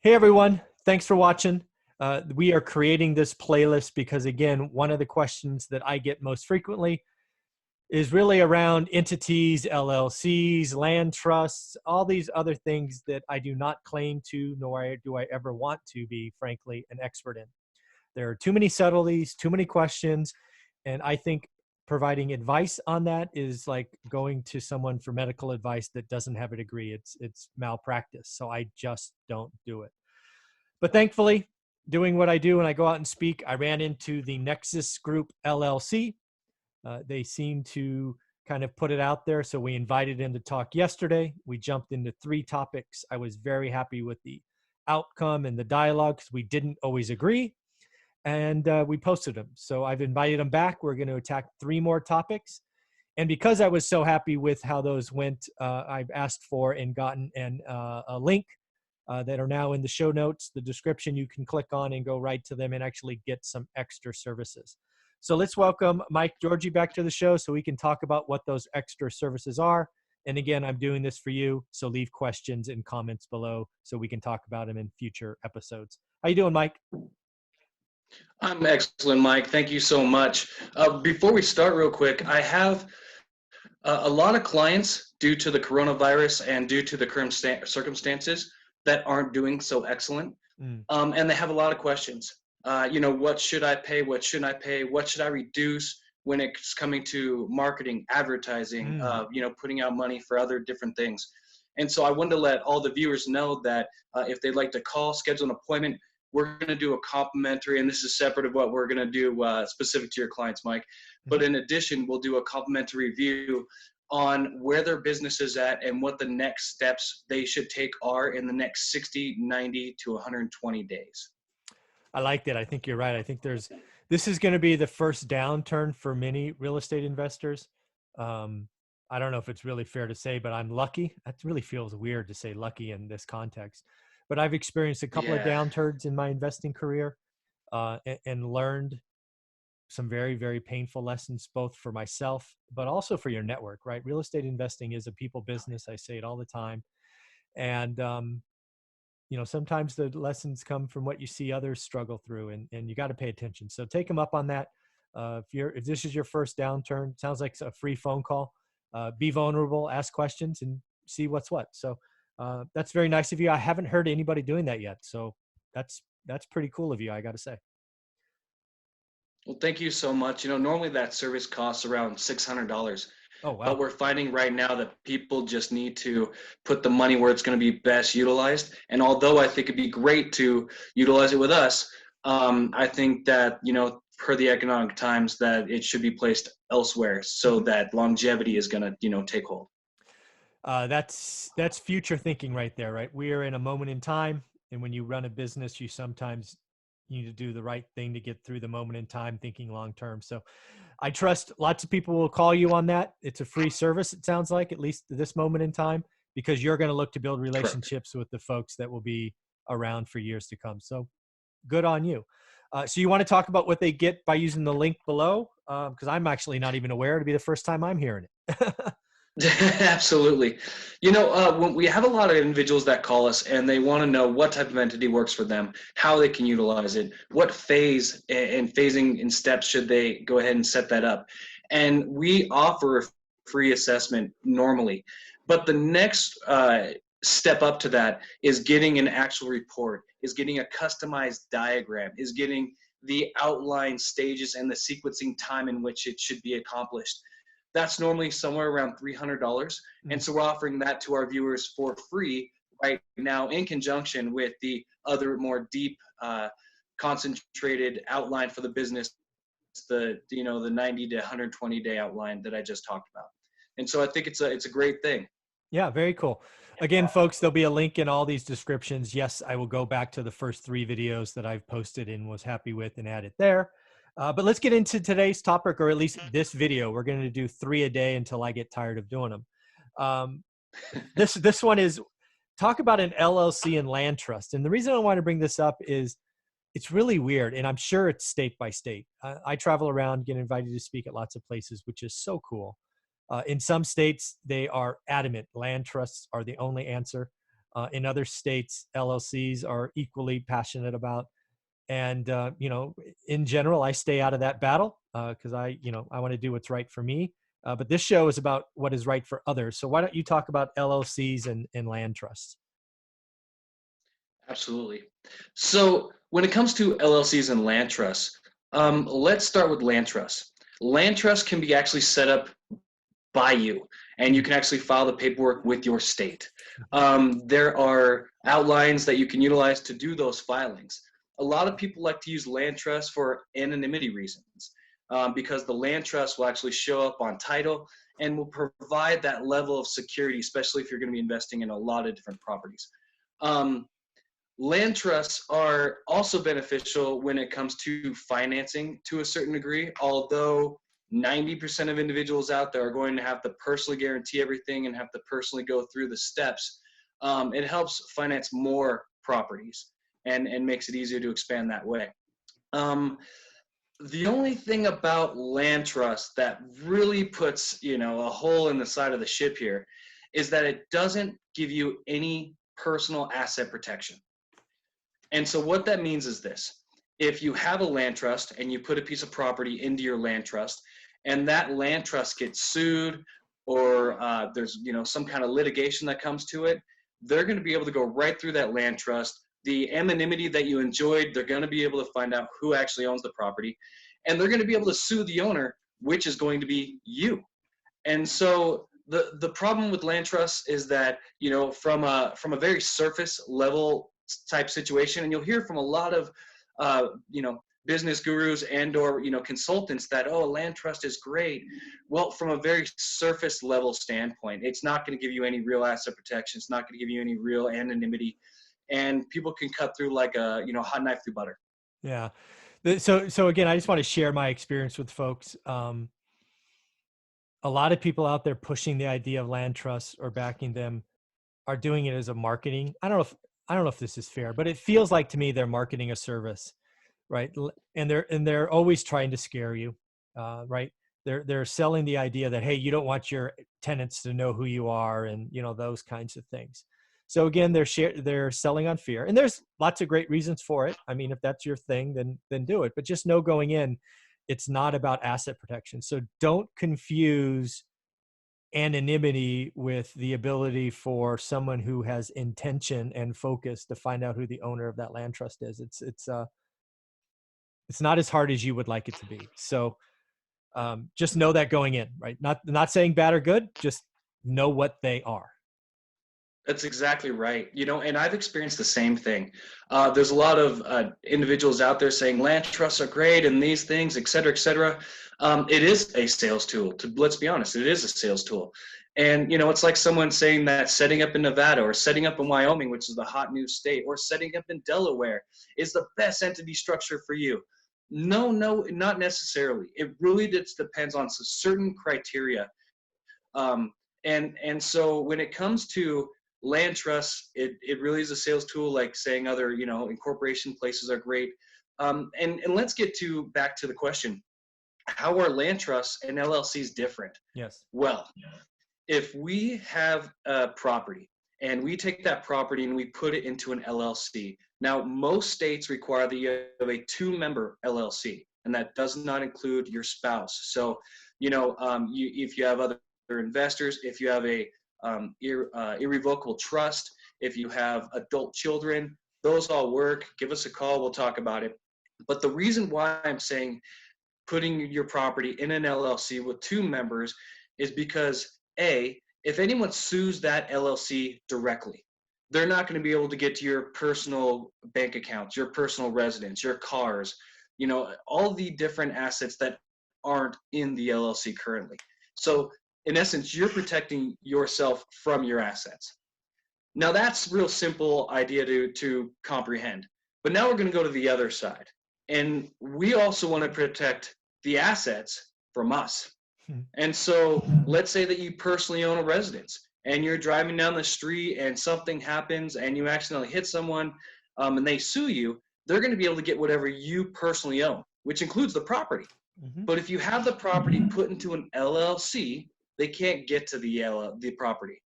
Hey everyone, thanks for watching. We are creating this playlist because, again, one of the questions that I get most frequently is really around entities, LLCs, land trusts, all these other things that I do not claim to, nor do I ever want to be, frankly, an expert in. There are too many subtleties, too many questions, and I think providing advice on that is like going to someone for medical advice that doesn't have a degree. It's malpractice, so I just don't do it. But thankfully, doing what I do when I go out and speak, I ran into the Nexus Group LLC. They seem to kind of put it out there. So we invited him to talk yesterday. We jumped into 3 topics. I was very happy with the outcome and the dialogue because we didn't always agree. And we posted them. So I've invited him back. We're going to attack 3 more topics. And because I was so happy with how those went, I've asked for and gotten a link that are now in the show notes, the description. You can click on and go right to them and actually get some extra services. So let's welcome Mike Georgie back to the show so we can talk about what those extra services are. And again, I'm doing this for you, so leave questions and comments below so we can talk about them in future episodes. How you doing, Mike? I'm excellent, Mike. Thank you so much. Before we start real quick, I have a lot of clients due to the coronavirus and due to the current circumstances that aren't doing so excellent. And they have a lot of questions. What should I pay? What shouldn't I pay? What should I reduce when it's coming to marketing, advertising, putting out money for other different things. And so I wanted to let all the viewers know that if they'd like to call, schedule an appointment, we're going to do a complimentary, and this is separate of what we're going to do specific to your clients, Mike. But in addition, we'll do a complimentary review on where their business is at and what the next steps they should take are in the next 60, 90 to 120 days. I like that. I think you're right. I think this is going to be the first downturn for many real estate investors. I don't know if it's really fair to say, but I'm lucky. That really feels weird to say lucky in this context. But I've experienced a couple of downturns in my investing career and learned some very, very painful lessons, both for myself, but also for your network, right? Real estate investing is a people business. I say it all the time. And, sometimes the lessons come from what you see others struggle through, and you got to pay attention. So take them up on that. If this is your first downturn, sounds like a free phone call. Be vulnerable, ask questions, and see what's what. So that's very nice of you. I haven't heard anybody doing that yet. So that's pretty cool of you, I got to say. Well, thank you so much. Normally that service costs around $600. Oh, wow. But we're finding right now that people just need to put the money where it's going to be best utilized. And although I think it'd be great to utilize it with us, I think that, per the economic times, that it should be placed elsewhere so that longevity is going to, take hold. That's future thinking right there, right? We are in a moment in time. And when you run a business, you sometimes need to do the right thing to get through the moment in time, thinking long-term. So I trust lots of people will call you on that. It's a free service, it sounds like, at least at this moment in time, because you're going to look to build relationships with the folks that will be around for years to come. So good on you. So you want to talk about what they get by using the link below? Because I'm actually not even aware. It'll be the first time I'm hearing it. Absolutely. When we have a lot of individuals that call us and they want to know what type of entity works for them, how they can utilize it, what phase and phasing and steps should they go ahead and set that up. And we offer a free assessment normally. But the next step up to that is getting an actual report, is getting a customized diagram, is getting the outline stages and the sequencing time in which it should be accomplished. That's normally somewhere around $300. And so we're offering that to our viewers for free right now in conjunction with the other more deep, concentrated outline for the business, the 90 to 120 day outline that I just talked about. And so I think it's a great thing. Yeah, very cool. Again, folks, there'll be a link in all these descriptions. Yes, I will go back to the first 3 videos that I've posted and was happy with and add it there. But let's get into today's topic, or at least this video. We're going to do 3 a day until I get tired of doing them. This one is talk about an LLC and land trust. And the reason I want to bring this up is it's really weird, and I'm sure it's state by state. I travel around, get invited to speak at lots of places, which is so cool. In some states, they are adamant. Land trusts are the only answer. In other states, LLCs are equally passionate about. And, in general, I stay out of that battle because I want to do what's right for me. But this show is about what is right for others. So why don't you talk about LLCs and land trusts? Absolutely. So when it comes to LLCs and land trusts, let's start with land trusts. Land trusts can be actually set up by you, and you can actually file the paperwork with your state. There are outlines that you can utilize to do those filings. A lot of people like to use land trusts for anonymity reasons, because the land trust will actually show up on title and will provide that level of security, especially if you're going to be investing in a lot of different properties. Um, Land trusts are also beneficial when it comes to financing to a certain degree, although 90% of individuals out there are going to have to personally guarantee everything and have to personally go through the steps. It helps finance more properties and makes it easier to expand that way. The only thing about land trust that really puts, a hole in the side of the ship here is that it doesn't give you any personal asset protection. And so what that means is this: if you have a land trust and you put a piece of property into your land trust, and that land trust gets sued, or there's some kind of litigation that comes to it, they're going to be able to go right through that land trust. The anonymity that you enjoyed, they're going to be able to find out who actually owns the property, and they're going to be able to sue the owner, which is going to be you. And so the problem with land trusts is that, from a very surface level type situation, and you'll hear from a lot of business gurus and or consultants that, oh, a land trust is great. Well, from a very surface level standpoint, it's not going to give you any real asset protection. It's not going to give you any real anonymity, and people can cut through like a hot knife through butter. Yeah. So again, I just want to share my experience with folks. A lot of people out there pushing the idea of land trusts or backing them are doing it as a marketing. I don't know if this is fair, but it feels like to me they're marketing a service, right? And they're always trying to scare you, right? They're selling the idea that, hey, you don't want your tenants to know who you are, and those kinds of things. So again, they're selling on fear, and there's lots of great reasons for it. I mean, if that's your thing, then do it. But just know going in, it's not about asset protection. So don't confuse anonymity with the ability for someone who has intention and focus to find out who the owner of that land trust is. It's not as hard as you would like it to be. So just know that going in, right? Not saying bad or good, just know what they are. That's exactly right. And I've experienced the same thing. There's a lot of individuals out there saying land trusts are great and these things, et cetera, et cetera. It is a sales tool. Let's be honest, it is a sales tool. And, it's like someone saying that setting up in Nevada or setting up in Wyoming, which is the hot new state, or setting up in Delaware is the best entity structure for you. No, not necessarily. It really just depends on certain criteria. And so when it comes to land trusts, it really is a sales tool, like saying other, incorporation places are great. And let's get back to the question: how are land trusts and LLCs different? Yes. Well, if we have a property and we take that property and we put it into an LLC, now most states require that you have a 2-member LLC, and that does not include your spouse. So, if you have other investors, if you have a irrevocable trust, if you have adult children, those all work. Give us a call, we'll talk about it. But the reason why I'm saying putting your property in an LLC with 2 members is because, A, if anyone sues that LLC directly, they're not going to be able to get to your personal bank accounts, your personal residence, your cars, all the different assets that aren't in the LLC currently. So in essence, you're protecting yourself from your assets. Now that's real simple idea to comprehend. But now we're going to go to the other side. And we also want to protect the assets from us. And so let's say that you personally own a residence and you're driving down the street and something happens and you accidentally hit someone, and they sue you. They're going to be able to get whatever you personally own, which includes the property. But if you have the property put into an LLC, they can't get to the property.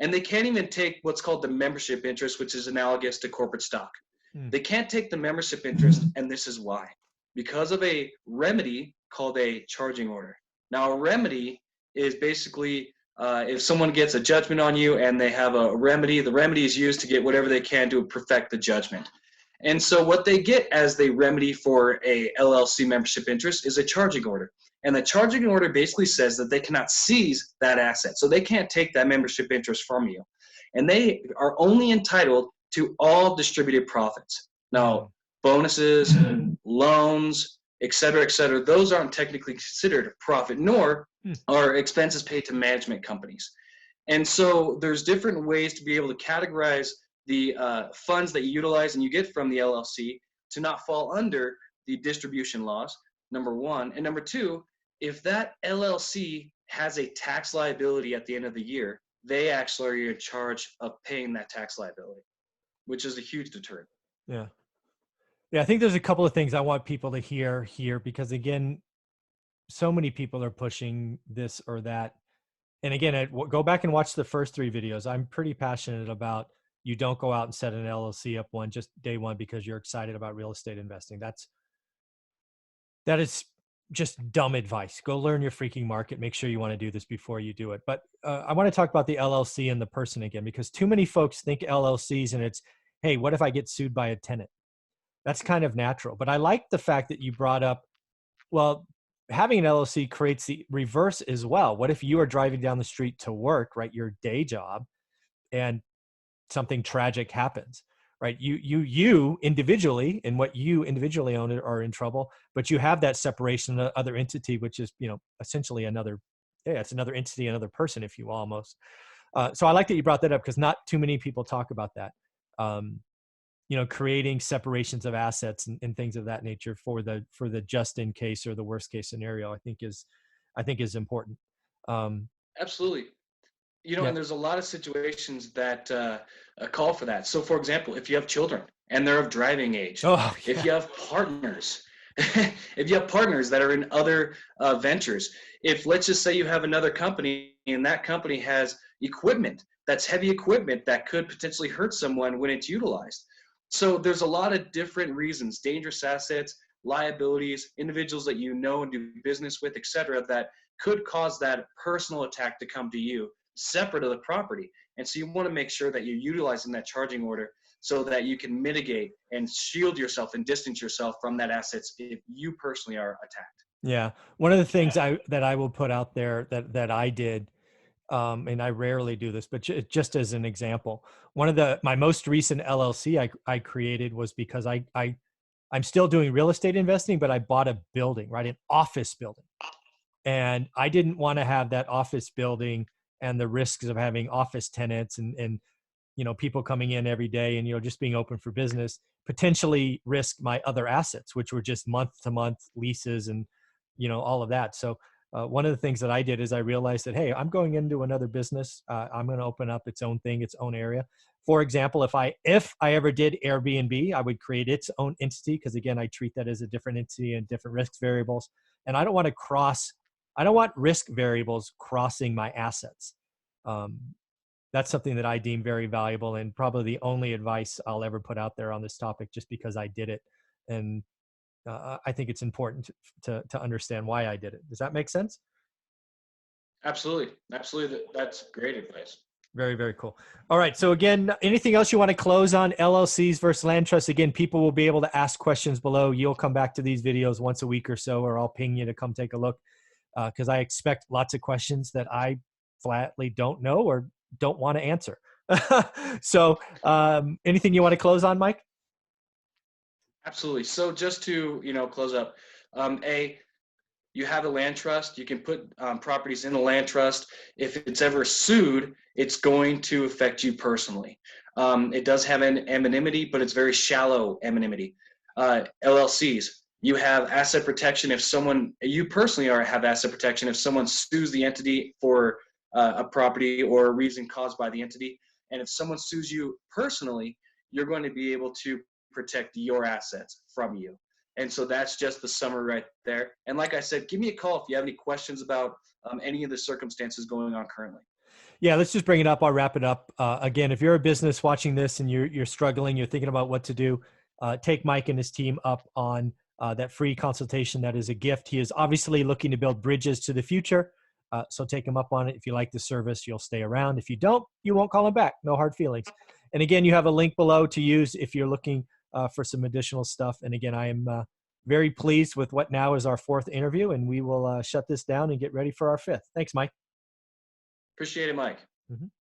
And they can't even take what's called the membership interest, which is analogous to corporate stock. Hmm. They can't take the membership interest, and this is why. Because of a remedy called a charging order. Now, a remedy is basically if someone gets a judgment on you and they have a remedy, the remedy is used to get whatever they can to perfect the judgment. And so what they get as the remedy for a LLC membership interest is a charging order. And the charging order basically says that they cannot seize that asset. So they can't take that membership interest from you. And they are only entitled to all distributed profits. Now, bonuses, loans, et cetera, those aren't technically considered profit, nor are expenses paid to management companies. And so there's different ways to be able to categorize the funds that you utilize and you get from the LLC to not fall under the distribution laws, number one. And number two, if that LLC has a tax liability at the end of the year, they actually are in charge of paying that tax liability, which is a huge deterrent. Yeah. Yeah, I think there's a couple of things I want people to hear here, because again, so many people are pushing this or that. And again, go back and watch the first 3 videos. I'm pretty passionate about you don't go out and set an LLC up just day one because you're excited about real estate investing. That is just dumb advice. Go learn your freaking market. Make sure you want to do this before you do it. But I want to talk about the LLC and the person again, because too many folks think LLCs and it's, hey, what if I get sued by a tenant? That's kind of natural. But I like the fact that you brought up, well, having an LLC creates the reverse as well. What if you are driving down the street to work, right, your day job, and something tragic happens, right? You individually, and what you individually own are in trouble, but you have that separation, the other entity, which is, essentially another, it's another entity, another person, if you almost. So I like that you brought that up, because not too many people talk about that. Creating separations of assets and things of that nature for the just in case or the worst case scenario, I think is important. Absolutely. Yeah. And there's a lot of situations that call for that. So, for example, if you have children and they're of driving age, Oh, yeah. if you have partners, if you have partners that are in other ventures, if let's just say you have another company and that company has equipment that's heavy equipment that could potentially hurt someone when it's utilized. So there's a lot of different reasons, dangerous assets, liabilities, individuals that you know and do business with, et cetera, that could cause that personal attack to come to you separate of the property. And so you want to make sure that you're utilizing that charging order so that you can mitigate and shield yourself and distance yourself from that assets if you personally are attacked. Yeah. One of the things that I will put out there that I did, and I rarely do this, but just as an example, my most recent LLC I created was because I'm still doing real estate investing, but I bought a building, right? An office building. And I didn't want to have that office building and the risks of having office tenants and people coming in every day and, just being open for business, potentially risk my other assets, which were just month to month leases and, all of that. So one of the things that I did is I realized that, hey, I'm going into another business. I'm going to open up its own thing, its own area. For example, if I ever did Airbnb, I would create its own entity, because again, I treat that as a different entity and different risk variables. And I don't want risk variables crossing my assets. That's something that I deem very valuable, and probably the only advice I'll ever put out there on this topic, just because I did it. And I think it's important to understand why I did it. Does that make sense? Absolutely. Absolutely. That's great advice. Very, very cool. All right. So again, anything else you want to close on LLCs versus land trusts? Again, people will be able to ask questions below. You'll come back to these videos once a week or so, or I'll ping you to come take a look, because I expect lots of questions that I flatly don't know or don't want to answer. So anything you want to close on, Mike? Absolutely. So just to, close up, you have a land trust, you can put properties in the land trust. If it's ever sued, it's going to affect you personally. It does have an anonymity, but it's very shallow anonymity. LLCs, you have asset protection if you personally have asset protection if someone sues the entity for a property or a reason caused by the entity. And if someone sues you personally, you're going to be able to protect your assets from you. And so that's just the summary right there. And like I said, give me a call if you have any questions about any of the circumstances going on currently. Yeah, let's just bring it up. I'll wrap it up. Again, if you're a business watching this and you're struggling, you're thinking about what to do, take Mike and his team up on that free consultation. That is a gift. He is obviously looking to build bridges to the future. So take him up on it. If you like the service, you'll stay around. If you don't, you won't call him back. No hard feelings. And again, you have a link below to use if you're looking for some additional stuff. And again, I am very pleased with what now is our 4th interview, and we will shut this down and get ready for our 5th. Thanks, Mike. Appreciate it, Mike. Mhm.